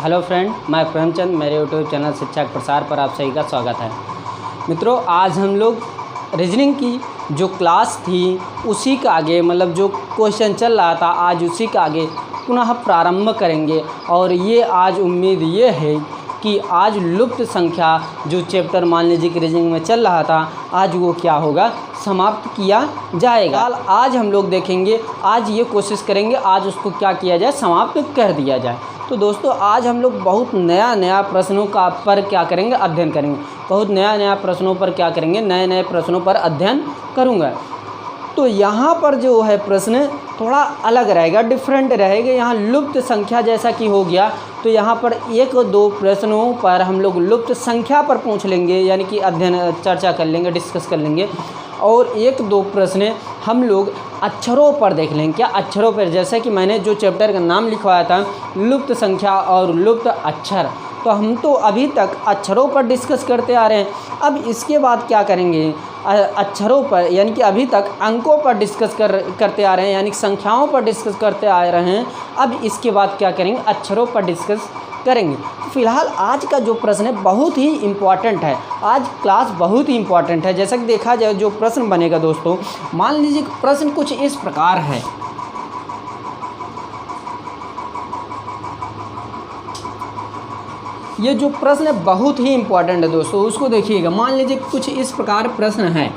Hello friend, मैं प्रेमचंद। मेरे YouTube channel शिक्षा के प्रसार पर आप सभी का स्वागत है। मित्रों, आज हम लोग रीजनिंग की जो क्लास थी उसी का आगे मतलब जो क्वेश्चन चल रहा था आज उसी का आगे पुनः प्रारंभ करेंगे। और ये आज उम्मीद ये है कि आज लुप्त संख्या जो चैप्टर मान लीजिए कि रीजनिंग में चल रहा था आज वो क्या होगा, समाप्त किया जाएगा। आज हम लोग देखेंगे, आज ये कोशिश करेंगे आज उसको क्या किया जाए, समाप्त कर दिया जाए। तो दोस्तों, आज हम लोग बहुत नया प्रश्नों का पर क्या करेंगे, अध्ययन करेंगे। बहुत नया प्रश्नों पर क्या करेंगे, नए प्रश्नों पर अध्ययन करूँगा। तो यहाँ पर जो है प्रश्न थोड़ा अलग रहेगा, डिफरेंट रहेगा। यहाँ लुप्त संख्या जैसा कि हो गया, तो यहाँ पर एक दो प्रश्नों पर हम लोग लुप्त संख्या पर पूछ लेंगे, यानी कि अध्ययन चर्चा कर लेंगे, डिस्कस कर लेंगे। और एक दो प्रश्न हम लोग अक्षरों पर देख लेंगे। क्या अक्षरों पर, जैसे कि मैंने जो चैप्टर का नाम लिखवाया था लुप्त संख्या और लुप्त अक्षर, तो हम तो अभी तक अक्षरों पर डिस्कस करते आ रहे हैं। अब इसके बाद क्या करेंगे, अक्षरों पर यानी कि अभी तक अंकों पर डिस्कस करते आ रहे हैं, यानी कि संख्याओं पर डिस्कस करते आ रहे हैं। अब इसके बाद क्या करेंगे, अक्षरों पर डिस्कस करेंगे। फिलहाल आज का जो प्रश्न है बहुत ही इम्पॉर्टेंट है, आज क्लास बहुत ही इम्पॉर्टेंट है। जैसा कि देखा जाए जो प्रश्न बनेगा दोस्तों, मान लीजिए प्रश्न कुछ इस प्रकार है। ये जो प्रश्न है बहुत ही इम्पॉर्टेंट है दोस्तों, उसको देखिएगा। मान लीजिए कुछ इस प्रकार प्रश्न है।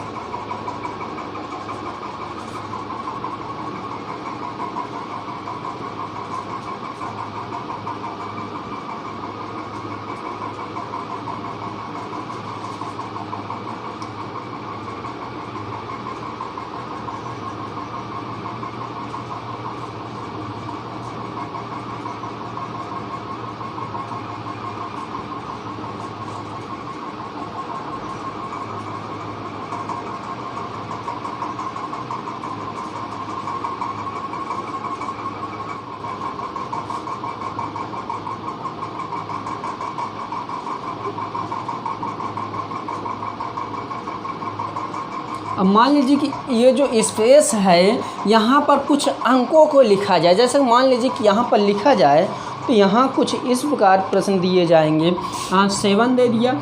अब मान लीजिए कि ये जो स्पेस है यहाँ पर कुछ अंकों को लिखा जाए। जैसे मान लीजिए कि यहाँ पर लिखा जाए तो यहाँ कुछ इस प्रकार प्रश्न दिए जाएंगे। 7 दे दिया,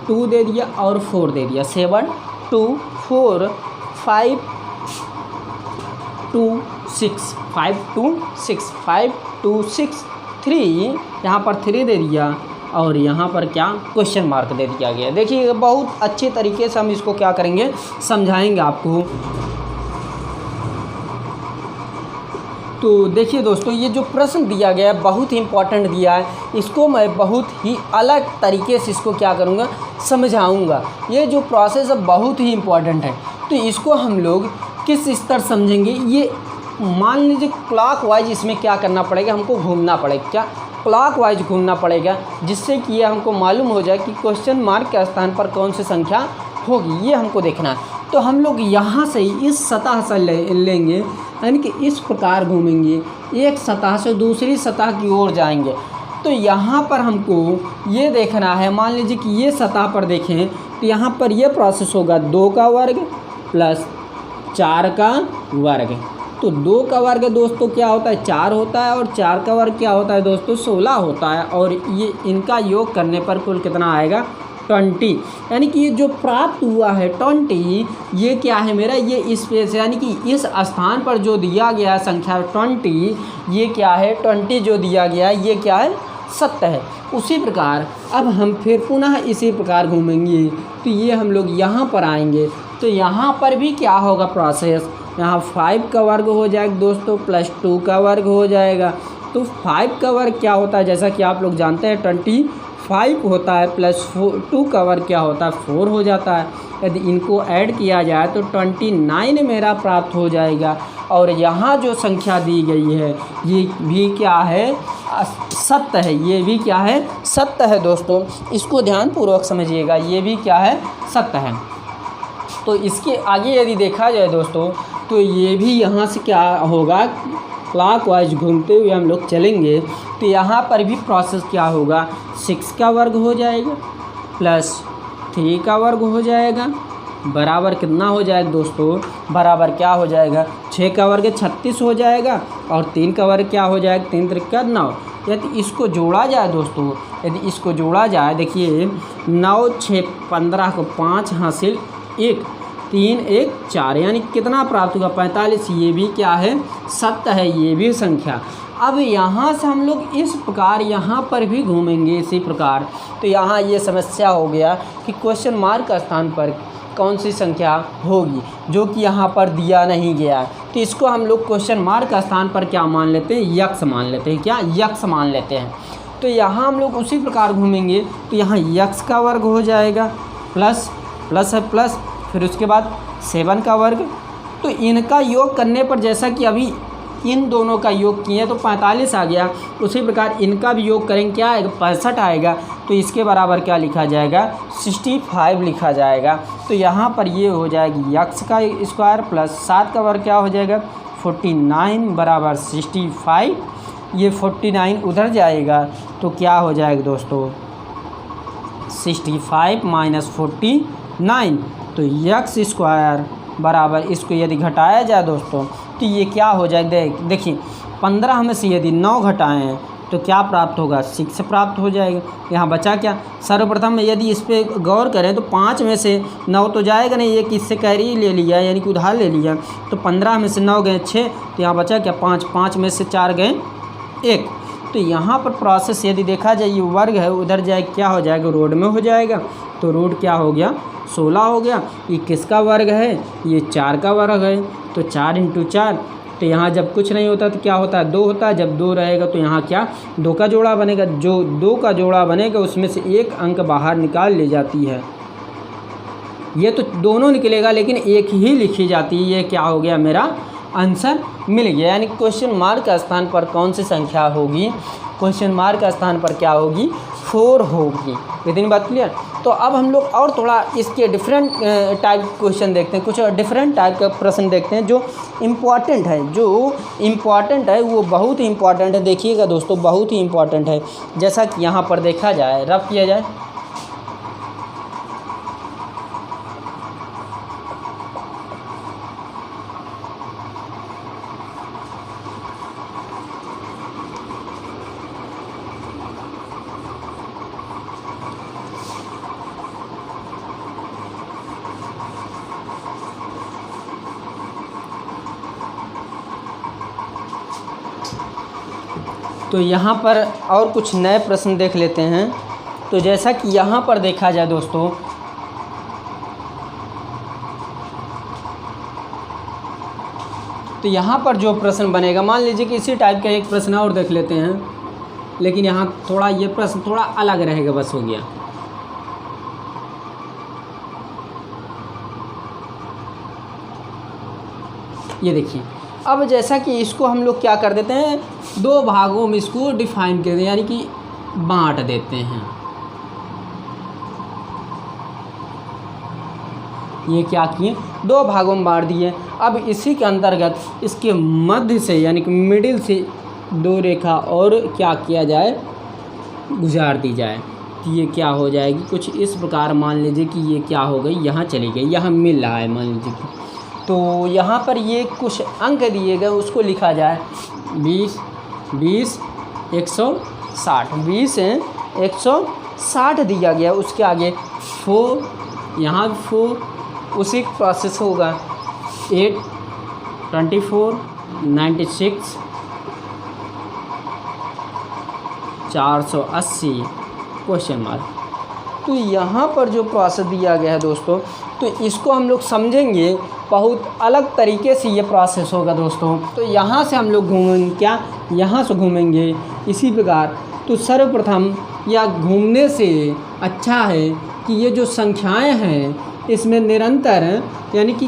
2 दे दिया और 4 दे दिया। 7 2 4 5 2 6 5 2 6 5 2 6 3, यहाँ पर 3 दे दिया और यहाँ पर क्या क्वेश्चन मार्क दे दिया गया। देखिए बहुत अच्छे तरीके से हम इसको क्या करेंगे, समझाएंगे आपको। तो देखिए दोस्तों, ये जो प्रश्न दिया गया है बहुत ही इम्पोर्टेंट दिया है। इसको मैं बहुत ही अलग तरीके से इसको क्या करूँगा, समझाऊँगा। ये जो प्रोसेस है बहुत ही इम्पोर्टेंट है। तो इसको हम लोग किस स्तर समझेंगे, ये मान लीजिए क्लॉक वाइज इसमें क्या करना पड़ेगा, हमको घूमना पड़ेगा। क्या क्लॉक वाइज घूमना पड़ेगा, जिससे कि ये हमको मालूम हो जाए कि क्वेश्चन मार्क के स्थान पर कौन सी संख्या होगी, ये हमको देखना है। तो हम लोग यहाँ से इस सतह से लेंगे, यानी कि इस प्रकार घूमेंगे, एक सतह से दूसरी सतह की ओर जाएंगे। तो यहाँ पर हमको ये देखना है, मान लीजिए कि ये सतह पर देखें तो यहाँ पर ये प्रोसेस होगा 2 का वर्ग प्लस 4 का वर्ग। तो 2 का वर्ग दोस्तों क्या होता है, 4 होता है, और 4 का वर्ग क्या होता है दोस्तों, 16 होता है। और ये इनका योग करने पर कुल कितना आएगा, 20। यानी कि ये जो प्राप्त हुआ है 20, ये क्या है मेरा, ये स्पेस यानी कि इस स्थान पर जो दिया गया है संख्या 20, ये क्या है 20 जो दिया गया है ये क्या है, सत्य है। उसी प्रकार अब हम फिर पुनः इसी प्रकार घूमेंगे। तो ये हम लोग यहाँ पर आएंगे, तो यहाँ पर भी क्या होगा प्रोसेस, यहाँ 5 का वर्ग हो जाएगा दोस्तों प्लस 2 का वर्ग हो जाएगा। तो 5 का वर्ग क्या होता है, जैसा कि आप लोग जानते हैं 25 होता है, प्लस 2 का वर्ग क्या होता है, 4 हो जाता है। यदि इनको ऐड किया जाए तो 29 मेरा प्राप्त हो जाएगा। और यहाँ जो संख्या दी गई है ये भी क्या है, सत्य है। ये भी क्या है, सत्य है दोस्तों। इसको ध्यानपूर्वक समझिएगा, ये भी क्या है, सत्य है। तो इसके आगे यदि देखा जाए दोस्तों, तो ये भी यहाँ से क्या होगा, क्लॉक वाइज घूमते हुए हम लोग चलेंगे। तो यहाँ पर भी प्रोसेस क्या होगा, 6 का वर्ग हो जाएगा प्लस 3 का वर्ग हो जाएगा बराबर कितना हो जाएगा दोस्तों, बराबर क्या हो जाएगा, 6 का वर्ग 36 हो जाएगा और 3 का वर्ग क्या हो जाएगा, 3 त्रिका 9। यदि इसको जोड़ा जाए दोस्तों, यदि इसको जोड़ा जाए, देखिए 9 6 15 को 5 हासिल 1 3 1 4, यानी कितना प्राप्त होगा, 45। ये भी क्या है, सत्य है, ये भी संख्या। अब यहाँ से हम लोग इस प्रकार यहाँ पर भी घूमेंगे इसी प्रकार। तो यहाँ ये समस्या हो गया कि क्वेश्चन मार्क का स्थान पर कौन सी संख्या होगी, जो कि यहाँ पर दिया नहीं गया है। तो इसको हम लोग क्वेश्चन मार्क का स्थान पर क्या मान लेते हैं, यक्स मान लेते हैं। क्या, यक्स मान लेते हैं। तो यहाँ हम लोग उसी प्रकार घूमेंगे। तो यहाँ यक्स का वर्ग हो जाएगा, प्लस प्लस है प्लस, फिर उसके बाद 7 का वर्ग। तो इनका योग करने पर, जैसा कि अभी इन दोनों का योग किए तो 45 आ गया, उसी प्रकार इनका भी योग करेंगे, क्या आएगा, 65 आएगा। तो इसके बराबर क्या लिखा जाएगा, 65 लिखा जाएगा। तो यहाँ पर ये हो जाएगी यक्स का स्क्वायर प्लस 7 का वर्ग, क्या हो जाएगा, 49 बराबर 65। ये 49 उधर जाएगा तो क्या हो जाएगा दोस्तों, 65 माइनस 49। तो यक्स स्क्वायर बराबर, इसको यदि घटाया जाए दोस्तों तो ये क्या हो जाएगा, देखिए 15 में से यदि 9 घटाएं तो क्या प्राप्त होगा, 6 प्राप्त हो जाएगा। यहाँ बचा क्या, सर्वप्रथम यदि इस पर गौर करें तो 5 में से 9 तो जाएगा नहीं, ये किससे कैरी ले लिया, यानी कि उधार ले लिया। तो 15 में से 9 गए 6, तो यहाँ बचा क्या, 5, 5 में से 4 गए 1। तो यहाँ पर प्रोसेस यदि देखा जाए, ये वर्ग है, उधर जाए क्या हो जाएगा, रोड में हो जाएगा। तो रोड क्या हो गया, 16 हो गया। ये किसका वर्ग है, ये 4 का वर्ग है। तो 4 × 4, तो यहाँ जब कुछ नहीं होता तो क्या होता है, 2 होता है। जब 2 रहेगा तो यहाँ क्या, 2 का जोड़ा बनेगा। जो 2 का जोड़ा बनेगा उसमें से एक अंक बाहर निकाल ली जाती है। ये तो दोनों निकलेगा लेकिन एक ही लिखी जाती है। ये क्या हो गया, मेरा आंसर मिल गया। यानी क्वेश्चन मार्क का स्थान पर कौन सी संख्या होगी, क्वेश्चन मार्क का स्थान पर क्या होगी, 4 होगी। इतनी बात क्लियर। तो अब हम लोग और थोड़ा इसके डिफरेंट टाइप क्वेश्चन देखते हैं, कुछ डिफरेंट टाइप का प्रश्न देखते हैं जो इम्पॉर्टेंट है। जो इम्पॉर्टेंट है वो बहुत ही इम्पॉर्टेंट है, देखिएगा दोस्तों, बहुत ही इम्पॉर्टेंट है। जैसा कि यहाँ पर देखा जाए, रफ किया जाए, तो यहाँ पर और कुछ नए प्रश्न देख लेते हैं। तो जैसा कि यहाँ पर देखा जाए दोस्तों, तो यहाँ पर जो प्रश्न बनेगा, मान लीजिए कि इसी टाइप का एक प्रश्न और देख लेते हैं, लेकिन यहाँ थोड़ा ये प्रश्न थोड़ा अलग रहेगा, बस हो गया। ये देखिए, अब जैसा कि इसको हम लोग क्या कर देते हैं, 2 भागों में इसको डिफाइन कर देते हैं, यानी कि बांट देते हैं। ये क्या किए, 2 भागों में बांट दिए। अब इसी के अंतर्गत इसके मध्य से, यानी कि मिडिल से 2 रेखा और क्या किया जाए, गुजार दी जाए। तो ये क्या हो जाएगी, कुछ इस प्रकार मान लीजिए कि ये क्या हो गई, यहाँ चली गई, यहाँ मिल रहा है मान लीजिए कि। तो यहाँ पर ये कुछ अंक दिए गए, उसको लिखा जाए 20 20 160, 20 160 दिया गया। उसके आगे 4, यहाँ 4, उसी प्रोसेस होगा 8 24 96 480 क्वेश्चन मार्क। तो यहाँ पर जो प्रोसेस दिया गया है दोस्तों, तो इसको हम लोग समझेंगे, बहुत अलग तरीके से ये प्रोसेस होगा दोस्तों। तो यहाँ से हम लोग घूमेंगे, क्या, यहाँ से घूमेंगे इसी प्रकार। तो सर्वप्रथम या घूमने से अच्छा है कि ये जो संख्याएं हैं इसमें निरंतर, यानी कि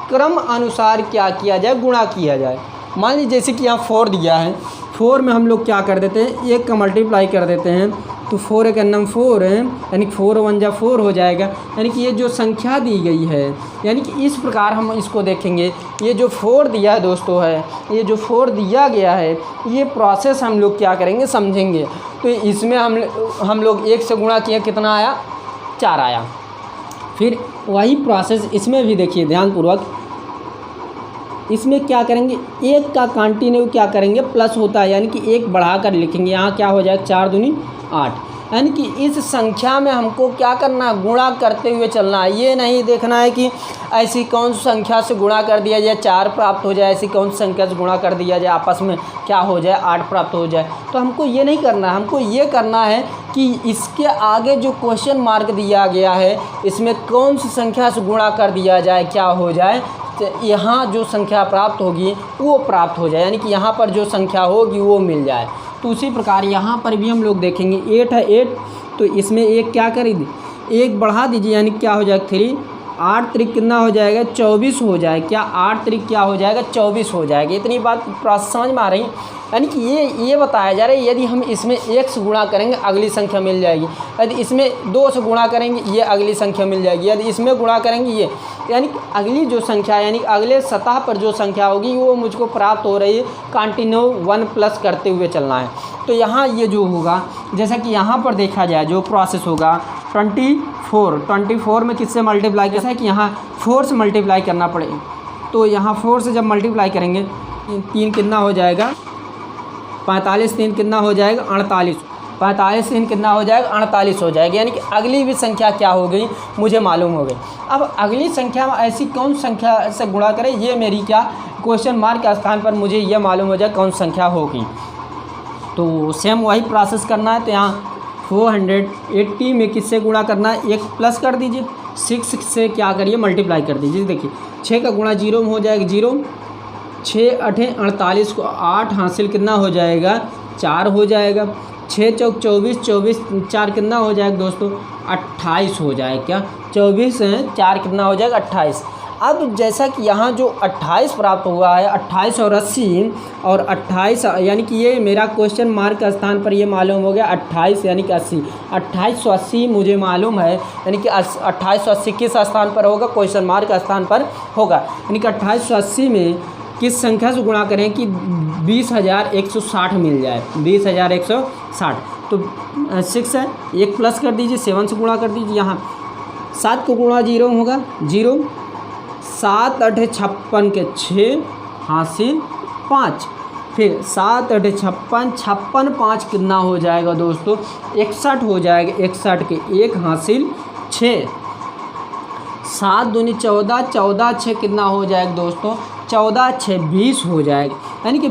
क्रम अनुसार क्या किया जाए, गुणा किया जाए। मान लीजिए जैसे कि यहाँ 4 दिया है, 4 में हम लोग क्या कर देते हैं, 1 का मल्टीप्लाई कर देते हैं। तो 4 एक नम 4 है, यानी 4 1 जा 4 हो जाएगा। यानी कि ये जो संख्या दी गई है, यानी कि इस प्रकार हम इसको देखेंगे। ये जो 4 दिया है दोस्तों है, ये जो 4 दिया गया है, ये प्रोसेस हम लोग क्या करेंगे, समझेंगे। तो इसमें हम लोग 1 से गुणा किया, कितना आया, 4 आया। फिर वही प्रोसेस इसमें भी देखिए ध्यानपूर्वक, इसमें क्या करेंगे, एक का कंटिन्यू क्या करेंगे प्लस होता है, यानी कि एक बढ़ाकर लिखेंगे। यहाँ क्या हो जाएगा 4 दूनी 8, यानी कि इस संख्या में हमको क्या करना है, गुणा करते हुए चलना है। ये नहीं देखना है कि ऐसी कौन सी संख्या से गुणा कर दिया जाए 4 प्राप्त हो जाए, ऐसी कौन सी संख्या से गुणा कर दिया जाए आपस में क्या हो जाए 8 प्राप्त हो जाए। तो हमको ये नहीं करना है, हमको ये करना है कि इसके आगे जो क्वेश्चन मार्क दिया गया है इसमें कौन सी संख्या से गुणा कर दिया जाए क्या हो जाए, यहाँ जो संख्या प्राप्त होगी वो प्राप्त हो जाए, यानी कि यहाँ पर जो संख्या होगी वो मिल जाए। तो उसी प्रकार यहाँ पर भी हम लोग देखेंगे 8 है 8, तो इसमें एक क्या करेंगे, एक बढ़ा दीजिए, यानी क्या हो जाएगा 3, 8 त्रिक कितना हो जाएगा 24 हो जाएगा, क्या 8 त्रिक क्या हो जाएगा 24 हो जाएगा। इतनी बात प्रोसेस समझ में आ रही, यानी कि ये बताया जा रहा है यदि हम इसमें 1 से गुणा करेंगे अगली संख्या मिल जाएगी, यदि इसमें 2 से गुणा करेंगे ये अगली संख्या मिल जाएगी, यदि इसमें गुणा करेंगे ये, यानी कि अगली जो संख्या यानी अगले सतह पर जो संख्या होगी वो मुझको प्राप्त हो रही है, कंटिन्यू 1 प्लस करते हुए चलना है। तो यहाँ ये जो होगा, जैसा कि यहाँ पर देखा जाए जो प्रोसेस होगा 24 में किससे मल्टीप्लाई, जैसा कि यहाँ 4 से मल्टीप्लाई करना पड़ेगा। तो यहाँ 4 से जब मल्टीप्लाई करेंगे 3 कितना हो जाएगा 45, 3 कितना हो जाएगा 48, 45 3 कितना हो जाएगा 48 हो जाएगा, यानी कि अगली भी संख्या क्या हो गई मुझे मालूम हो गई। अब अगली संख्या में ऐसी कौन संख्या से गुणा करें, ये मेरी क्या क्वेश्चन मार्क के स्थान पर मुझे ये मालूम हो जाए कौन संख्या होगी। तो सेम वही प्रोसेस करना है। तो यहाँ 480 में किससे गुणा करना है, 1 प्लस कर दीजिए, 6 से क्या करिए मल्टीप्लाई कर दीजिए। देखिए 6 का गुणा 0 में हो जाएगा 0, 6 8 48 को 8 हासिल कितना हो जाएगा 4 हो जाएगा, 6 चौक 24, 24 4 कितना हो जाएगा दोस्तों 28 हो जाएगा, क्या 24 है 4 कितना हो जाएगा 28। अब जैसा कि यहाँ जो 28 प्राप्त हुआ है, 28 और 80 और 28, यानी कि ये मेरा क्वेश्चन मार्क के स्थान पर ये मालूम हो गया 28 यानी कि 80, 2880 मुझे मालूम है, यानी कि 2880 किस स्थान पर होगा, क्वेश्चन मार्क के स्थान पर होगा, यानी कि 2880 में किस संख्या से गुणा करें कि 20,160 मिल जाए, 20,160। तो 6 है 1 प्लस कर दीजिए, 7 से गुणा कर दीजिए, यहाँ 7 को गुणा 0 होगा 0, 7 8 56 के 6 हासिल 5, फिर 7 8 56, 56 5 कितना हो जाएगा दोस्तों 61 हो जाएगा, 61 के 1 हासिल 6, 7 दूनी 14, 14 6 कितना हो जाएगा दोस्तों 14 6 20 हो जाएगा, यानी कि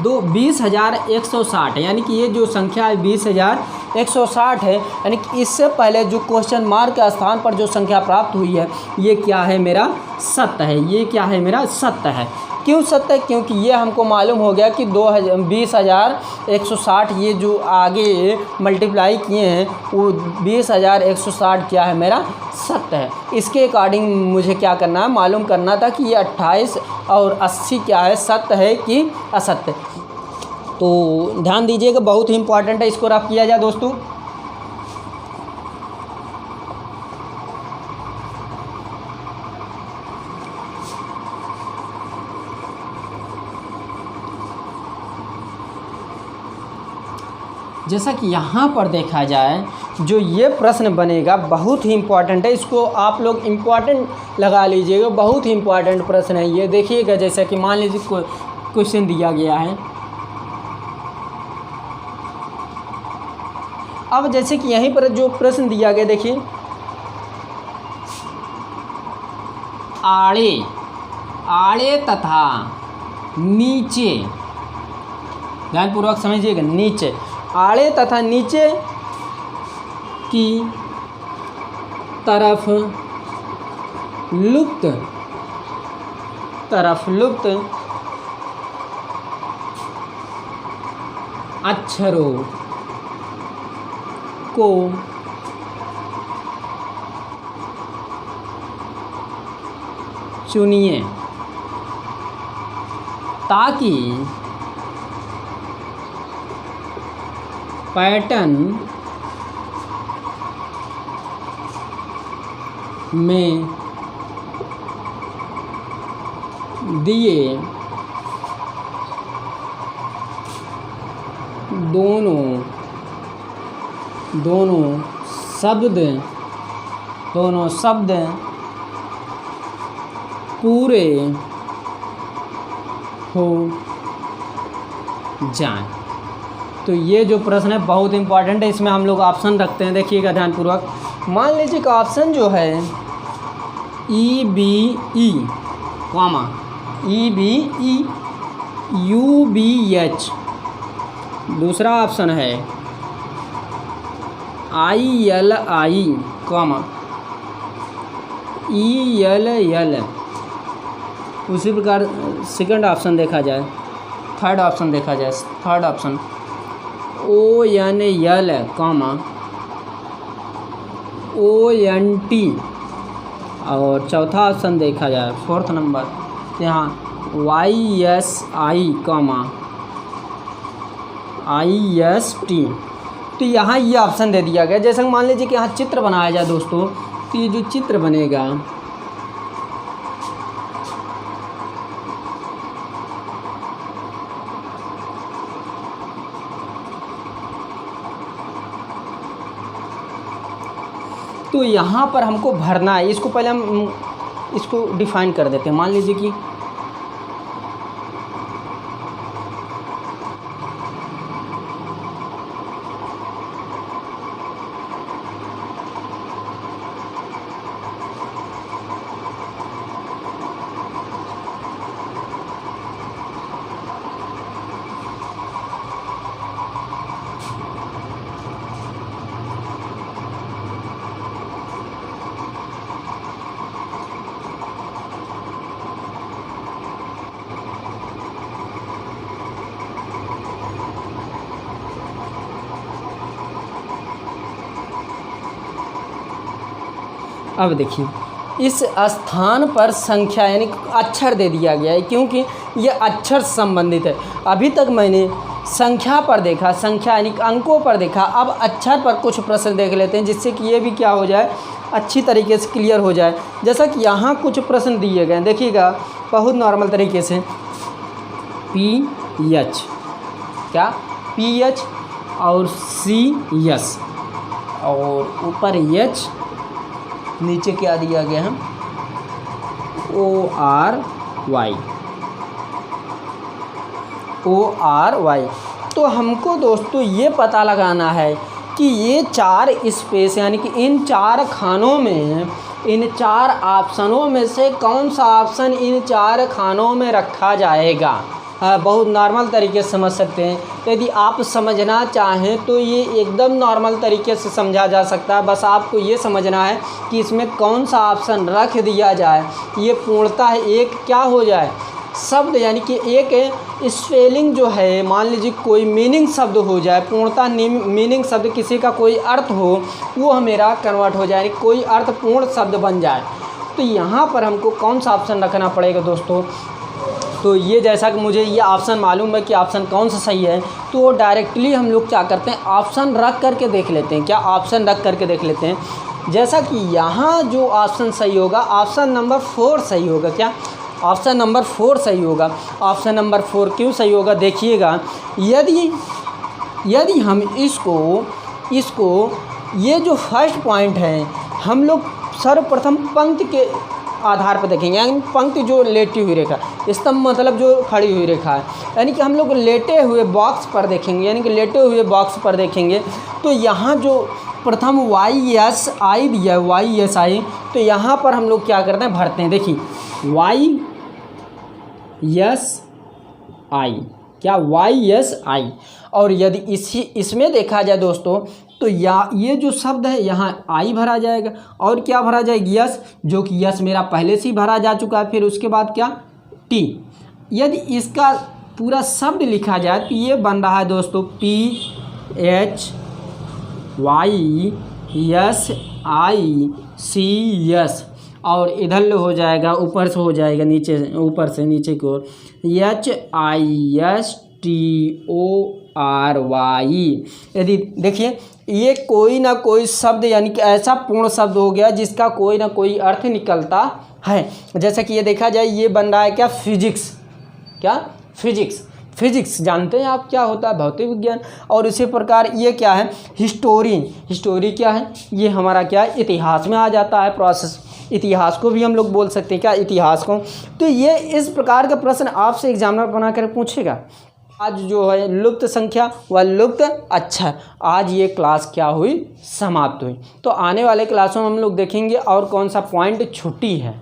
20,160, यानी कि ये जो संख्या है 20,160 है, यानी कि इससे पहले जो क्वेश्चन मार्क के स्थान पर जो संख्या प्राप्त हुई है ये क्या है मेरा सत्य है, ये क्या है मेरा सत्य है। क्यों सत्य है, क्योंकि ये हमको मालूम हो गया कि 20,160 ये जो आगे मल्टीप्लाई किए हैं वो 20,160 क्या है मेरा सत्य है। इसके अकॉर्डिंग मुझे क्या करना है मालूम करना था कि ये 28 और 80 क्या है सत्य है कि असत्य। तो ध्यान दीजिएगा बहुत ही इंपॉर्टेंट है, इसको रफ किया जाए दोस्तों। जैसा कि यहाँ पर देखा जाए जो ये प्रश्न बनेगा बहुत ही इम्पॉर्टेंट है, इसको आप लोग इम्पॉर्टेंट लगा लीजिएगा, बहुत ही इम्पॉर्टेंट प्रश्न है ये। देखिएगा जैसा कि मान लीजिए क्वेश्चन दिया गया है, अब जैसे कि यहीं पर जो प्रश्न दिया गया देखिए आड़े तथा नीचे, ध्यानपूर्वक समझिएगा, नीचे आड़े तथा नीचे की तरफ लुप्त अक्षरों को चुनिए ताकि पैटर्न में दिए दोनों शब्द दोनों शब्द पूरे हो जाएं। तो ये जो प्रश्न है बहुत इंपॉर्टेंट है, इसमें हम लोग ऑप्शन रखते हैं, देखिएगा ध्यानपूर्वक। मान लीजिए कि ऑप्शन जो है EBE, EBE UBH, दूसरा ऑप्शन है ILI, ELL। उसी प्रकार सेकंड ऑप्शन देखा जाए, थर्ड ऑप्शन देखा जाए, थर्ड ऑप्शन ONL, ONT। और चौथा ऑप्शन देखा जाए, फोर्थ नंबर यहाँ YSI, IST। तो यहाँ ये ऑप्शन दे दिया गया। जैसे मान लीजिए कि यहाँ चित्र बनाया जाए दोस्तों, तो ये जो चित्र बनेगा तो यहाँ पर हमको भरना है। इसको पहले हम इसको डिफाइन कर देते हैं। मान लीजिए कि अब देखिए इस स्थान पर संख्या यानी अक्षर दे दिया गया है, क्योंकि ये अक्षर संबंधित है। अभी तक मैंने संख्या पर देखा, संख्या यानी अंकों पर देखा, अब अक्षर पर कुछ प्रश्न देख लेते हैं, जिससे कि ये भी क्या हो जाए, अच्छी तरीके से क्लियर हो जाए। जैसा कि यहाँ कुछ प्रश्न दिए गए हैं, देखिएगा बहुत नॉर्मल तरीके से। PH, क्या PH और CS और ऊपर H, नीचे क्या दिया गया है ORY। तो हमको दोस्तों ये पता लगाना है कि ये चार स्पेस यानी कि इन चार खानों में, इन चार ऑप्शनों में से कौन सा ऑप्शन इन चार खानों में रखा जाएगा। बहुत नॉर्मल तरीके से समझ सकते हैं। यदि आप समझना चाहें तो ये एकदम नॉर्मल तरीके से समझा जा सकता है। बस आपको ये समझना है कि इसमें कौन सा ऑप्शन रख दिया जाए, ये पूर्णतः एक क्या हो जाए, शब्द यानी कि एक स्पेलिंग जो है, मान लीजिए कोई मीनिंग शब्द हो जाए, पूर्णतः मीनिंग शब्द किसी का कोई अर्थ हो, वो मेरा कन्वर्ट हो जाए, कोई अर्थपूर्ण शब्द बन जाए। तो यहाँ पर हमको कौन सा ऑप्शन रखना पड़ेगा दोस्तों। तो ये जैसा कि मुझे ये ऑप्शन मालूम है कि ऑप्शन कौन सा सही है, तो डायरेक्टली हम लोग क्या करते हैं, ऑप्शन रख करके देख लेते हैं। क्या ऑप्शन रख करके देख लेते हैं। जैसा कि यहाँ जो ऑप्शन सही होगा, ऑप्शन नंबर 4 सही होगा। क्या ऑप्शन नंबर 4 सही होगा। ऑप्शन नंबर 4 क्यों सही होगा, देखिएगा। यदि हम इसको ये जो फर्स्ट पॉइंट है, हम लोग सर्वप्रथम पंक्ति के आधार पर देखेंगे, यानी पंक्ति जो लेटी हुई रेखा, स्तंभ मतलब जो खड़ी हुई रेखा है, यानी कि हम लोग लेटे हुए बॉक्स पर देखेंगे, यानी कि लेटे हुए बॉक्स पर देखेंगे। तो यहाँ जो प्रथम YSI दिया है, YSI, तो यहाँ पर हम लोग क्या करते हैं, भरते हैं। देखिए YSI, क्या YSI। और यदि इसमें देखा जाए दोस्तों, तो ये जो शब्द है यहाँ आई भरा जाएगा, और क्या भरा जाएगा, यस, जो कि यस मेरा पहले से ही भरा जा चुका है। फिर उसके बाद क्या, टी। यदि इसका पूरा शब्द लिखा जाए तो ये बन रहा है दोस्तों PHYSICS, और इधर हो जाएगा, ऊपर से हो जाएगा नीचे, ऊपर से नीचे की ओर HISTORY। यदि देखिए ये कोई ना कोई शब्द यानी कि ऐसा पूर्ण शब्द हो गया जिसका कोई ना कोई अर्थ निकलता है। जैसा कि ये देखा जाए, ये बन रहा है क्या, फिजिक्स। क्या फिजिक्स। फिजिक्स जानते हैं आप क्या होता है, भौतिक विज्ञान। और इसी प्रकार ये क्या है, हिस्टोरी क्या है, ये हमारा क्या है, इतिहास में आ जाता है प्रोसेस। इतिहास को भी हम लोग बोल सकते हैं क्या, इतिहास को। तो ये इस प्रकार का प्रश्न आपसे एग्जामिनर बना कर पूछेगा। आज जो है लुप्त संख्या व लुप्त, अच्छा आज ये क्लास क्या हुई, समाप्त हुई। तो आने वाले क्लासों में हम लोग देखेंगे और कौन सा पॉइंट छुट्टी है,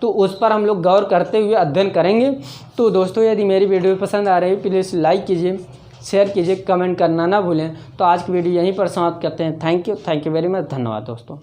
तो उस पर हम लोग गौर करते हुए अध्ययन करेंगे। तो दोस्तों यदि मेरी वीडियो पसंद आ रही है प्लीज़ लाइक कीजिए, शेयर कीजिए, कमेंट करना ना भूलें। तो आज की वीडियो यहीं पर समाप्त करते हैं। थैंक यू वेरी मच, धन्यवाद दोस्तों।